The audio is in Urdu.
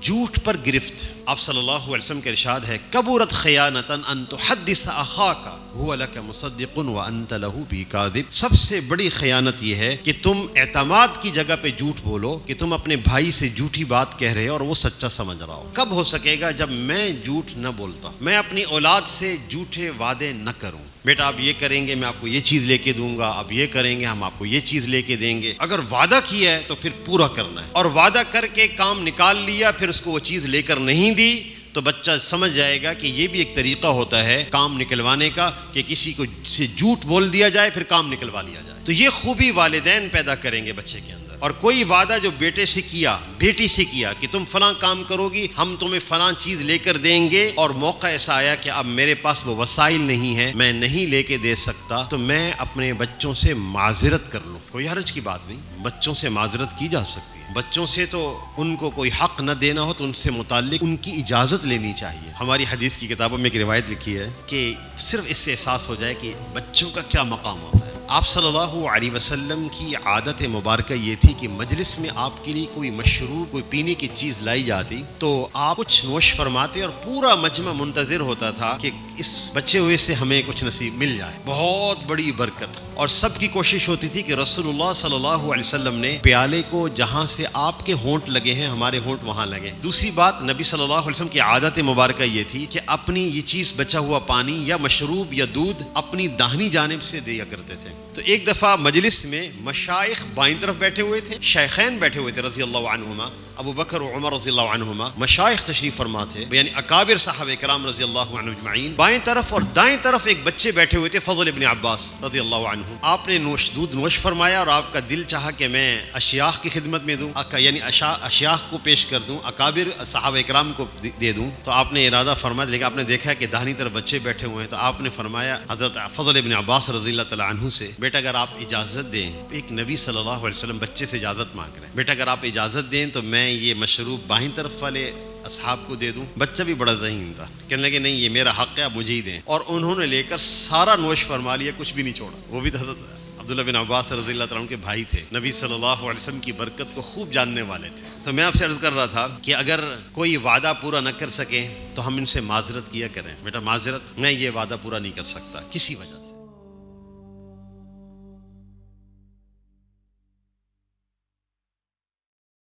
جھوٹ پر گرفت۔ آپ صلی اللہ علیہ وسلم کا ارشاد ہے کبرت خیانۃ ان تحدث اخاک هو لك مصدق وانت له به كاذب۔ سب سے بڑی خیانت یہ ہے کہ تم اعتماد کی جگہ پہ جھوٹ بولو کہ تم اپنے بھائی سے جھوٹی بات کہہ رہے ہو اور وہ سچا سمجھ رہا ہو۔ کب ہو سکے گا؟ جب میں جھوٹ نہ بولتا، میں اپنی اولاد سے جھوٹے وعدے نہ کروں۔ بیٹا آپ یہ کریں گے میں آپ کو یہ چیز لے کے دوں گا، آپ یہ کریں گے ہم آپ کو یہ چیز لے کے دیں گے۔ اگر وعدہ کیا ہے تو پھر پورا کرنا ہے، اور وعدہ کر کے کام نکال لیا پھر اس کو وہ چیز لے کر نہیں دی تو بچہ سمجھ جائے گا کہ یہ بھی ایک طریقہ ہوتا ہے کام نکلوانے کا، کہ کسی کو سے جھوٹ بول دیا جائے پھر کام نکلوا لیا جائے۔ تو یہ خوبی والدین پیدا کریں گے بچے کے اندر۔ اور کوئی وعدہ جو بیٹے سے کیا، بیٹی سے کیا کہ تم فلاں کام کرو گی ہم تمہیں فلاں چیز لے کر دیں گے، اور موقع ایسا آیا کہ اب میرے پاس وہ وسائل نہیں ہیں، میں نہیں لے کے دے سکتا، تو میں اپنے بچوں سے معذرت کر لوں۔ کوئی حرج کی بات نہیں، بچوں سے معذرت کی جا سکتی ہے۔ بچوں سے تو ان کو کوئی حق نہ دینا ہو تو ان سے متعلق ان کی اجازت لینی چاہیے۔ ہماری حدیث کی کتابوں میں ایک روایت لکھی ہے کہ صرف اس سے احساس ہو جائے کہ بچوں کا کیا مقام ہوتا ہے۔ آپ صلی اللہ علیہ وسلم کی عادت مبارکہ یہ تھی کہ مجلس میں آپ کے لیے کوئی مشروب، کوئی پینے کی چیز لائی جاتی تو آپ کچھ نوش فرماتے اور پورا مجمع منتظر ہوتا تھا کہ اس بچے ہوئے سے ہمیں کچھ نصیب مل جائے۔ بہت بڑی برکت، اور سب کی کوشش ہوتی تھی کہ رسول اللہ صلی اللہ علیہ وسلم نے پیالے کو جہاں سے آپ کے ہونٹ لگے ہیں ہمارے ہونٹ وہاں لگے۔ دوسری بات، نبی صلی اللہ علیہ وسلم کی عادت مبارکہ یہ تھی کہ اپنی یہ چیز بچا ہوا پانی یا مشروب یا دودھ اپنی داہنی جانب سے دیا کرتے تھے۔ تو ایک دفعہ مجلس میں مشائخ بائیں طرف بیٹھے ہوئے تھے، شیخین بیٹھے ہوئے تھے رضی اللہ عنہما، ابو بکر و عمر رضی اللہ عنہما، مشائخ تشریف فرما تھے، یعنی اکابر صحابہ کرام رضی اللہ عنہ اجمعین۔ بائیں طرف اور دائیں طرف ایک بچے بیٹھے ہوئے تھے، فضل ابن عباس رضی اللہ عنہ۔ آپ نے دودھ نوش فرمایا اور آپ کا دل چاہا کہ میں اشیاخ کی خدمت میں دوں، یعنی اشیاخ کو پیش کر دوں، اکابر صحابہ کرام کو دے دوں۔ تو آپ نے ارادہ فرمایا، لیکن آپ نے دیکھا کہ داہنی طرف بچے بیٹھے ہوئے ہیں، تو آپ نے فرمایا حضرت فضل ابن عباس رضی اللہ تعالی عنہ سے، بیٹا اگر آپ اجازت دیں، ایک نبی صلی اللہ علیہ وسلم بچے سے اجازت مانگ رہے ہیں، بیٹا اگر آپ اجازت دیں تو میں یہ مشروب بائیں طرف والے اصحاب کو دے دوں۔ بچہ بھی بڑا ذہین تھا، کہنے لگے نہیں یہ میرا حق ہے، آپ مجھے ہی دیں، اور انہوں نے لے کر سارا نوش فرما لیا، کچھ بھی نہیں چھوڑا۔ وہ بھی حضرت عبداللہ بن عباس رضی اللہ تعالیٰ عنہ کے بھائی تھے، نبی صلی اللہ علیہ وسلم کی برکت کو خوب جاننے والے تھے۔ تو میں آپ سے عرض کر رہا تھا کہ اگر کوئی وعدہ پورا نہ کر سکے تو ہم ان سے معذرت کیا کریں، بیٹا معذرت، میں یہ وعدہ پورا نہیں کر سکتا کسی وجہ سے۔